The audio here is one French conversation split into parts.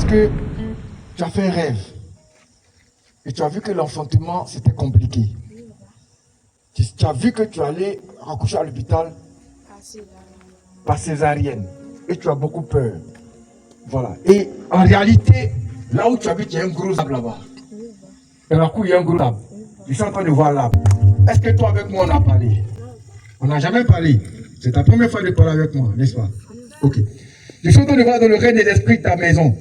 que tu as fait un rêve et tu as vu que l'enfantement c'était compliqué. Tu as vu que tu allais accoucher à l'hôpital par césarienne et tu as beaucoup peur. Voilà. Et en réalité, là où tu habites, il y a un gros arbre là-bas. Et d'un coup, il y a un gros arbre. Je suis en train de voir l'arbre. Est-ce que toi avec moi on a parlé? On n'a jamais parlé. C'est ta première fois de parler avec moi, n'est-ce pas? Ok. Je suis en train de voir dans le règne des esprits ta maison.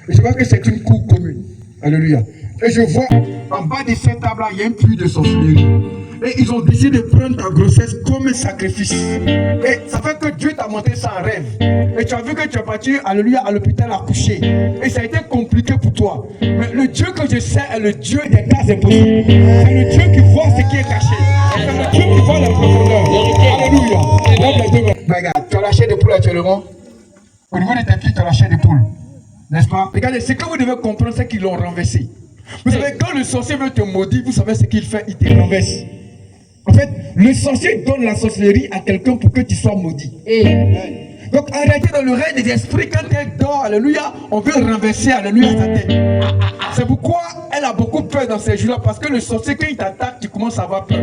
Et je vois que c'est une cour commune. Alléluia. Et je vois en bas de cette table-là, il y a un puits de sorcellerie. Et ils ont décidé de prendre ta grossesse comme un sacrifice. Et ça fait que Dieu t'a montré ça en rêve. Et tu as vu que tu es parti, alléluia, à l'hôpital à coucher. Et ça a été compliqué pour toi. Mais le Dieu que je sais est le Dieu des cas impossibles. C'est le Dieu qui voit ce qui est caché. C'est le Dieu qui voit la profondeur. Alléluia. Regarde, tu as la chair de poule actuellement. Au niveau de tes pieds, tu as la chair de poule. N'est-ce pas? Regardez, ce que vous devez comprendre, c'est qu'ils l'ont renversé. Vous savez, quand le sorcier veut te maudire, vous savez ce qu'il fait, il te renverse. En fait, le sorcier donne la sorcellerie à quelqu'un pour que tu sois maudit. Donc, en réalité, dans le règne des esprits, quand elle dort, alléluia, on veut renverser, alléluia, sa tête. C'est pourquoi elle a beaucoup peur dans ces jours-là, parce que le sorcier, quand il t'attaque, tu commences à avoir peur.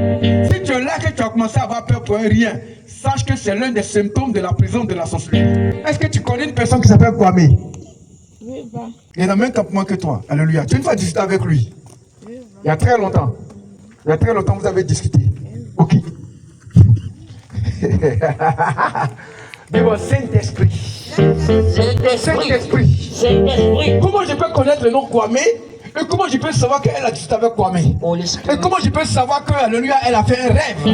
Si tu es là, que tu as commencé à avoir peur pour un rien, sache que c'est l'un des symptômes de la présence de la sorcellerie. Est-ce que tu connais une personne qui s'appelle Kwame? Oui, bah. Il est dans le même campement que toi. Alléluia. Tu as une fois discuté avec lui? Il y a très longtemps. Il y a très longtemps, vous avez discuté. Ok. Dis-moi, Saint-Esprit. Saint-Esprit. Comment je peux connaître le nom Kwame? Et comment je peux savoir qu'elle a discuté avec Kwame? Et comment je peux savoir que, alléluia, elle a fait un rêve?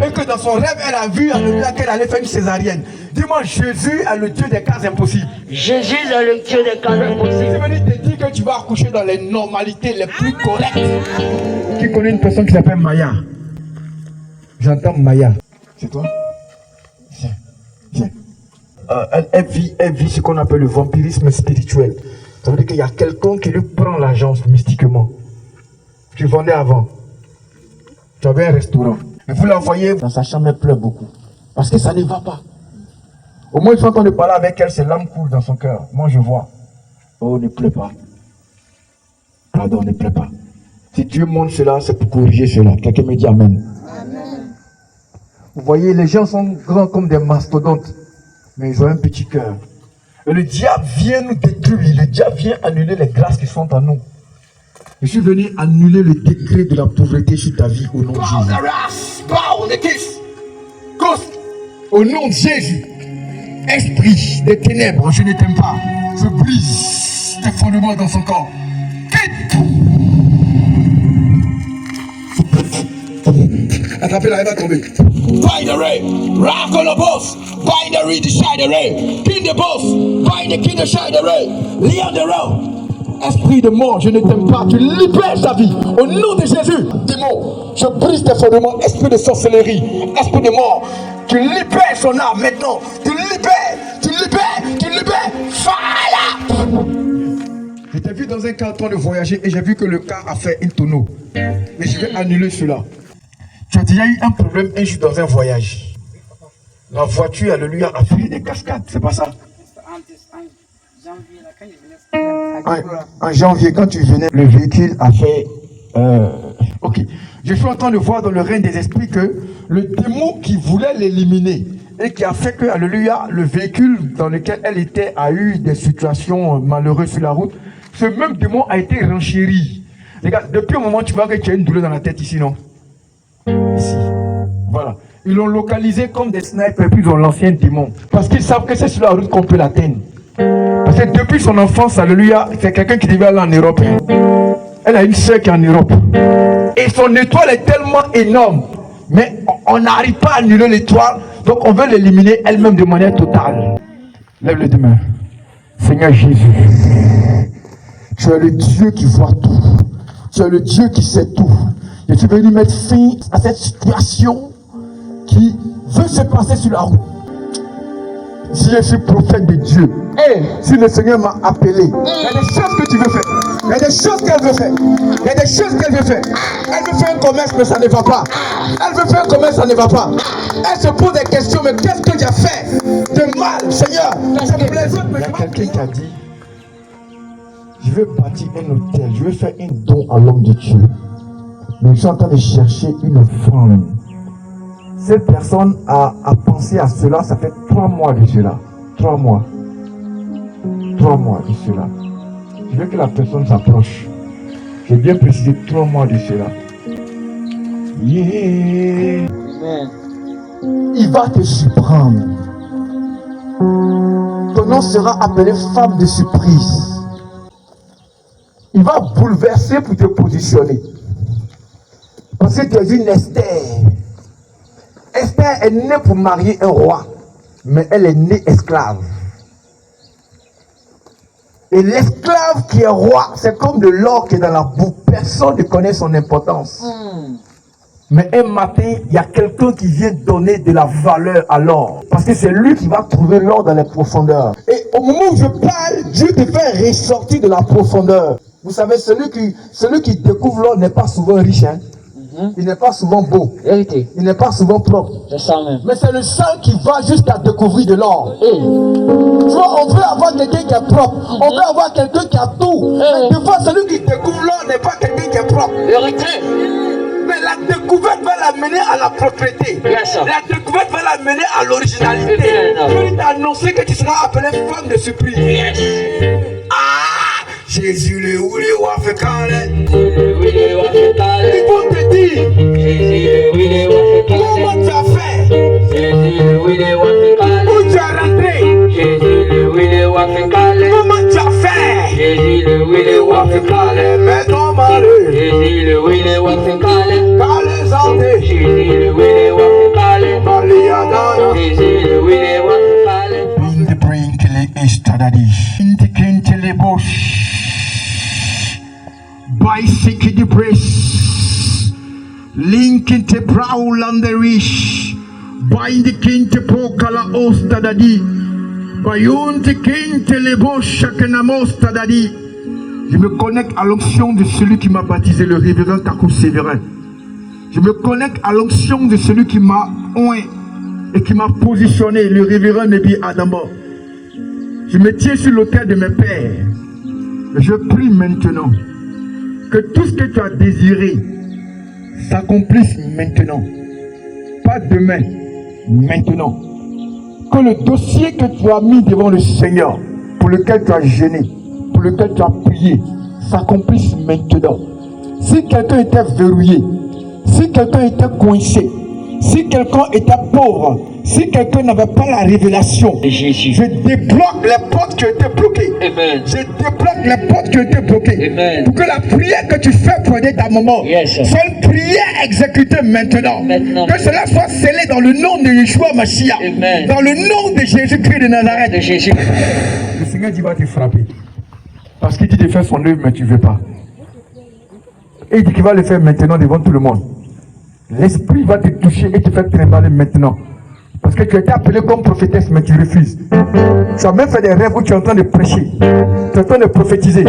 Et que dans son rêve, elle a vu, alléluia, qu'elle allait faire une césarienne. Dis-moi, Jésus est le Dieu des cas impossibles. Jésus est le Dieu des cas impossibles. Je veux te dire que tu vas accoucher dans les normalités les plus correctes. Qui connaît une personne qui s'appelle Maya? J'entends Maya. C'est toi? Viens. Viens. Elle vit ce qu'on appelle le vampirisme spirituel. Ça veut dire qu'il y a quelqu'un qui lui prend l'agence mystiquement. Tu vendais avant. Tu avais un restaurant. Et vous la voyez dans sa chambre, elle pleure beaucoup. Parce que ça ne va pas. Au moins, une fois qu'on parle avec elle, c'est l'âme coule dans son cœur. Moi, je vois. Oh, ne pleure pas. Pardon, ne pleure pas. Si Dieu montre cela, c'est pour corriger cela. Quelqu'un me dit Amen. Amen. Vous voyez, les gens sont grands comme des mastodontes. Mais ils ont un petit cœur. Et le diable vient nous détruire. Le diable vient annuler les grâces qui sont en nous. Je suis venu annuler le décret de la pauvreté sur ta vie au nom de Jésus. Au nom de Jésus. Esprit des ténèbres, je ne t'aime pas. Je brise tes fondements dans son corps. Quitte. Attrapez-la, elle va tomber. By the ray, rock on the boss. By the ray, the side the ray. King the boss. By the king the side the ray. Leon the road. Esprit de mort, je ne t'aime pas. Tu libères ta vie. Au nom de Jésus, démon, je brise tes fondements. Esprit de sorcellerie, esprit de mort. Tu libères son âme maintenant. Tu libères, tu libères, tu libères. Fire! Je t'ai vu dans un car en train de voyager et j'ai vu que le car a fait une tonneau. Mais je vais annuler cela. Tu as déjà eu un problème un jour dans un voyage. La voiture, alléluia, a fait des cascades. C'est pas ça? En janvier, quand tu venais, le véhicule a fait... Ok. Je suis en train de voir dans le règne des esprits que le démon qui voulait l'éliminer et qui a fait que, alléluia, le véhicule dans lequel elle était a eu des situations malheureuses sur la route. Ce même démon a été renchéri. Regarde, depuis un moment, tu vois que tu as une douleur dans la tête ici, non? Ici. Voilà. Ils l'ont localisé comme des snipers, puis ils ont lancé un démon. Parce qu'ils savent que c'est sur la route qu'on peut l'atteindre. Parce que depuis son enfance, alléluia, c'est quelqu'un qui devait aller en Europe. Elle a une soeur qui est en Europe. Et son étoile est tellement énorme. Mais on n'arrive pas à annuler l'étoile. Donc on veut l'éliminer elle-même de manière totale. Lève les deux mains. Seigneur Jésus, tu es le Dieu qui voit tout. Tu es le Dieu qui sait tout. Et tu veux lui mettre fin à cette situation qui veut se passer sur la route. Si je suis prophète de Dieu, si le Seigneur m'a appelé, il y a des choses que tu veux faire. Il y a des choses qu'elle veut faire. Il y a des choses qu'elle veut faire. Elle veut faire un commerce, mais ça ne va pas. Elle veut faire un commerce, ça ne va pas. Elle se pose des questions, mais qu'est-ce que j'ai fait de mal, Seigneur? Il y a quelqu'un qui a dit, je vais bâtir un hôtel, je vais faire un don à l'homme de Dieu. Mais je suis en train de chercher une femme. Cette personne a pensé à cela, ça fait 3 mois de cela. 3 mois. 3 mois de cela. Je veux que la personne s'approche. J'ai bien précisé 3 mois de cela. Yeah. Il va te surprendre. Ton nom sera appelé femme de surprise. Il va bouleverser pour te positionner. Parce que tu es une Esther. Esther est née pour marier un roi, mais elle est née esclave. Et l'esclave qui est roi, c'est comme de l'or qui est dans la boue. Personne ne connaît son importance. Mais un matin, il y a quelqu'un qui vient donner de la valeur à l'or. Parce que c'est lui qui va trouver l'or dans les profondeurs. Et au moment où je parle, Dieu te fait ressortir de la profondeur. Vous savez, celui qui découvre l'or n'est pas souvent riche. Hein? Il n'est pas souvent beau. Vérité. Il n'est pas souvent propre. C'est ça même. Mais c'est le seul qui va jusqu'à découvrir de l'or. Tu vois, on veut avoir quelqu'un qui est propre. On veut avoir quelqu'un qui a tout. Mais des fois, celui qui découvre l'or n'est pas quelqu'un qui est propre. Vérité. Mais la découverte va l'amener à la propriété. Yes, la découverte va l'amener à l'originalité. Dieu t'a annoncé que tu seras appelé femme de surprise. Yes. Ah! Jésus le ouli wa fait calé. Ils vont te dire comment tu as fait. Où tu as rentré. Comment tu as fait. Mais ton mari. Calé santé. In the brain kele estadadi. In the kin tele bosh. Bicycle the press. Link into prowl on the rish. Bind the kin to pokala ostadadi. Bayon the kin tele bosh shakenamos tadadi. Je me connecte à l'onction de celui qui m'a baptisé, le révérend Kakou Sévérin. Je me connecte à l'onction de celui qui m'a oint et qui m'a positionné, le révérend Nebi Adamo. Je me tiens sur l'autel de mes pères. Et je prie maintenant que tout ce que tu as désiré s'accomplisse maintenant. Pas demain, maintenant. Que le dossier que tu as mis devant le Seigneur, pour lequel tu as gêné, pour lequel tu as prié, s'accomplisse maintenant. Si quelqu'un était verrouillé, si quelqu'un était coincé, si quelqu'un était pauvre, si quelqu'un n'avait pas la révélation, je débloque les portes qui étaient bloquées. Amen. Je débloque les portes qui étaient bloquées. Amen. Pour que la prière que tu fais pour aider ta maman soit une prière exécutée maintenant. Que cela soit scellé dans le nom de Yeshua Mashiach. Amen. Dans le nom de Jésus-Christ de Nazareth. De Jésus. Le Seigneur dit va te frapper. Parce qu'il dit de faire son œuvre, mais tu ne veux pas. Et il dit qu'il va le faire maintenant devant tout le monde. L'esprit va te toucher et te faire trimballer maintenant. Parce que tu as été appelé comme prophétesse, mais tu refuses. Tu as même fait des rêves où tu es en train de prêcher. Tu es en train de prophétiser.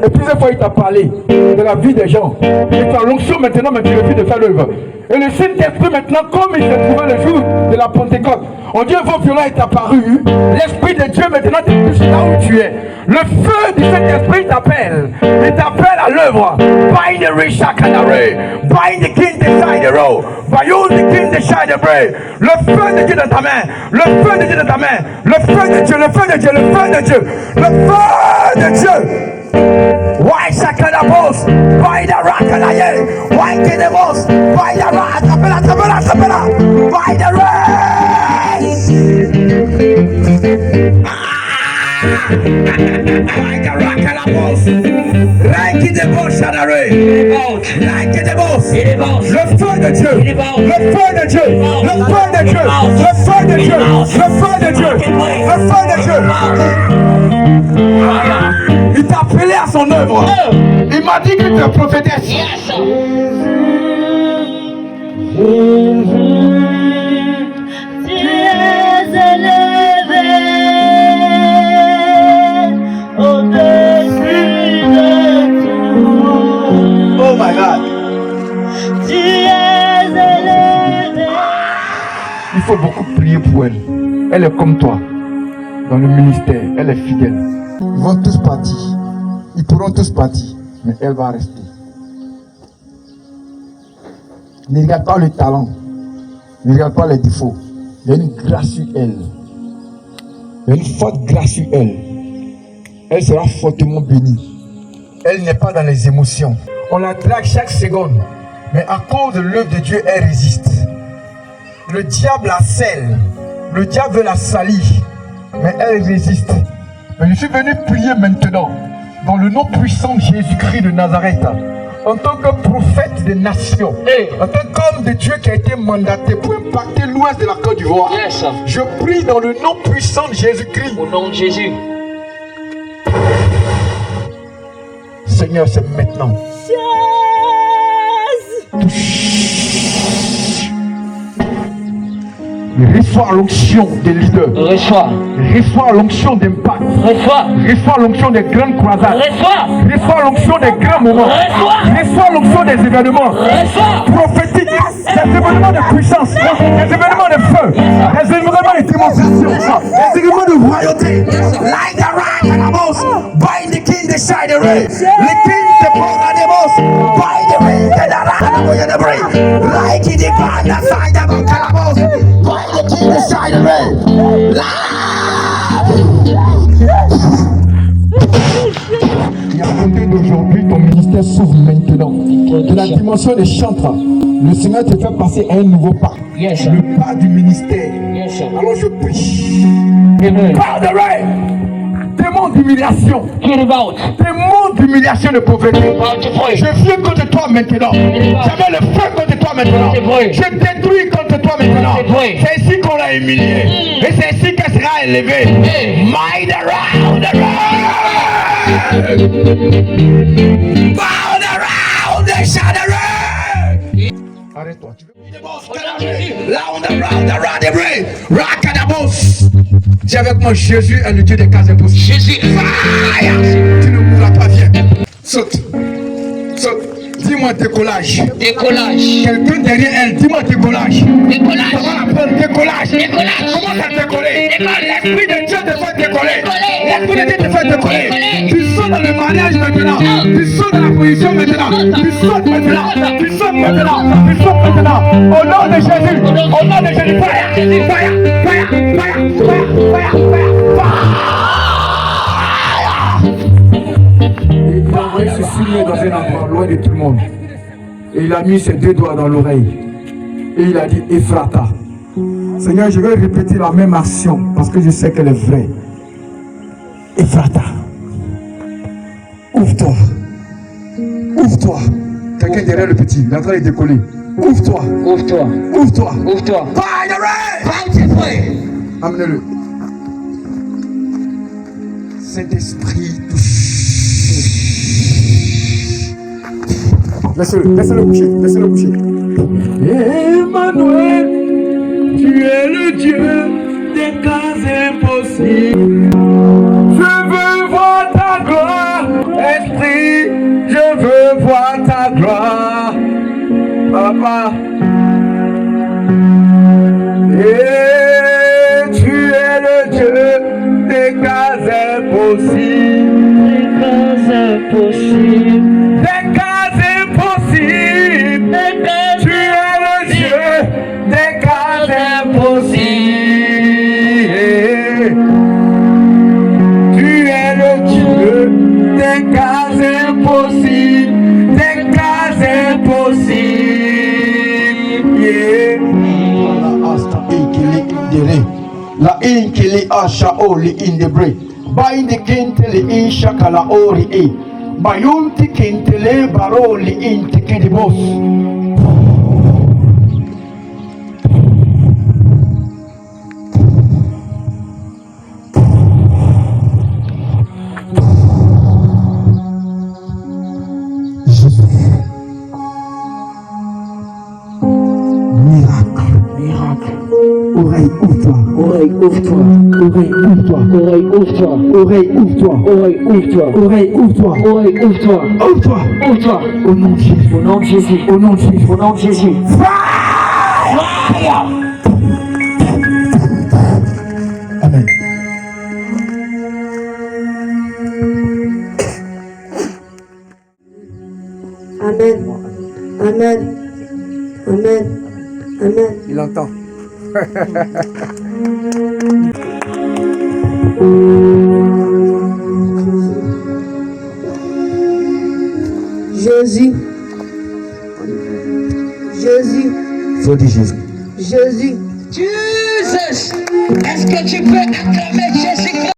Et plusieurs fois, il t'a parlé de la vie des gens. Et tu as l'onction maintenant, mais tu refuses de faire l'œuvre. Et le Saint-Esprit maintenant, comme il s'est trouvé le jour de la Pentecôte, on dit un vent violent est apparu. L'Esprit de Dieu maintenant te touche là où tu es. Le feu du Saint-Esprit t'appelle. Il t'appelle à l'œuvre. Bind the Rishakanare. Bind the king beside the road. Bind the king beside the brain. Le feu de Dieu dans ta main. Le feu de Dieu dans ta main. Le feu de Dieu, le feu de Dieu, le feu de Dieu. Le feu de Dieu. Why Sakanabos? Why the Rakanaye? Why Kinemos? Why the Rak? Attrapez-la, attrapez-la, attrapez-la. Why the race? Why the Rakanabos? Like the boss, like the boss. Le feu de Dieu. Le feu de Dieu. Le feu de Dieu. Le feu de Dieu. Le feu de Dieu. Le feu de Dieu. Il t'a appelé à son œuvre. Il m'a dit que tu es prophétesse. Yes. Tu es élevé au-dessus de tout. Oh my God. Tu es élevé. Il faut beaucoup prier pour elle. Elle est comme toi. Dans le ministère, elle est fidèle. Ils vont tous partir. Ils pourront tous partir, mais elle va rester. Ne regarde pas le talent, ne regarde pas les défauts. Il y a une grâce sur elle. Il y a une forte grâce sur elle. Elle sera fortement bénie. Elle n'est pas dans les émotions. On la drague chaque seconde, mais à cause de l'œuvre de Dieu, elle résiste. Le diable la scelle, le diable veut la salir, mais elle résiste. Mais je suis venu prier maintenant, dans le nom puissant de Jésus-Christ de Nazareth, en tant que prophète des nations, en tant qu'homme de Dieu qui a été mandaté pour impacter l'ouest de la Côte d'Ivoire. Yes. Je prie dans le nom puissant de Jésus-Christ. Au nom de Jésus. Seigneur, c'est maintenant. Reçois l'onction des leaders. Reçois. Reçois l'onction d'impact. Reçois. Reçois l'onction des grandes croisades. Reçois. Reçois l'onction des grands moments. Reçois l'onction des événements Reçois. prophétiques, des événements de puissance, des événements de feu, des événements de démonstration, des événements de royauté. Like the rock and the most, bind the king beside the rain. The king the power and the most, bind the ring and the rock and the boy and the brain. Like in the ground, the side of the calabos, bind the king beside the rain. Et à compter d'aujourd'hui, ton ministère s'ouvre maintenant. De la dimension des chantres, le Seigneur te fait passer à un nouveau pas. Yes. Le pas du ministère. Yes. Alors je prie. Amen. Pas de rêve. Démon d'humiliation. Get it out. Démon d'humiliation de pauvreté. Out. Je viens contre toi maintenant. J'avais le feu contre toi maintenant. C'est vrai. Je détruis contre toi maintenant. C'est vrai. C'est ici qu'on l'a humilié. Et c'est ici qu'elle sera élevée. Mind around the road. Bound around the shadow. Arrête-toi. Dis avec moi, Jésus est le Dieu des cas impossibles. Jésus. Fire. Tu ne mourras pas, viens. Saute. Saute. Dis-moi décollage. Décollage. Quelqu'un derrière elle, dis-moi décollage. Décollage. Comment l'apprendre? Décollage. Décollage. Comment ça décoller? Décoller. L'Esprit de Dieu te fait décoller. Décoller. L'Esprit de Dieu te fait décoller. Décoller. Tu sautes dans le mariage maintenant. Tu sautes dans la position maintenant. Tu sautes maintenant. Tu sautes maintenant. Tu sautes maintenant. Au nom de Jésus. Au nom de Jésus. Fire. Fire. Fire. Fire. Fire. Fire. Il a envoyé ce signe dans un endroit loin de tout le monde. Et il a mis ses deux doigts dans l'oreille. Et il a dit Ephrata. Seigneur, je vais répéter la même action parce que je sais qu'elle est vraie. Ephrata. Ouvre-toi. Ouvre-toi. Quelqu'un derrière le petit, il est en train de décoller. Ouvre-toi. Ouvre-toi. Ouvre-toi. Ouvre-toi. By the rain. Amenez-le. Saint-Esprit, touche. Laissez-le, laissez-le coucher, laissez-le coucher. Emmanuel, tu es le Dieu des cas impossibles. Je veux voir ta gloire, Esprit, je veux voir ta gloire. Papa. Et tu es le Dieu des cas impossibles. Des cas impossibles. Des cas impossibles. Tu es le Dieu des cas impossibles. Tu es le Dieu des cas impossibles. Des cas impossibles. Yeah. La inkili asha oli indebre. Baindi kentele ishakala ori e. Bayunti kentele baroli inti kedibos. Oreille, ouvre-toi. Oreille, ouvre-toi. Oreille, ouvre-toi. Oreille, ouvre-toi. Oreille, ouvre-toi. Oreille, ouvre-toi. Oreille, ouvre-toi. Oreille, ouvre-toi. Ouvre-toi. Ouvre-toi. Au nom de Jésus. Au nom de Jésus. Au nom de Jésus. Au nom de Jésus. Fire! Amen. Amen. Amen. Amen. Il entend. Jésus. Jésus. Faut dire Jésus. Jésus. Jesus. Est-ce que tu peux acclamer Jésus?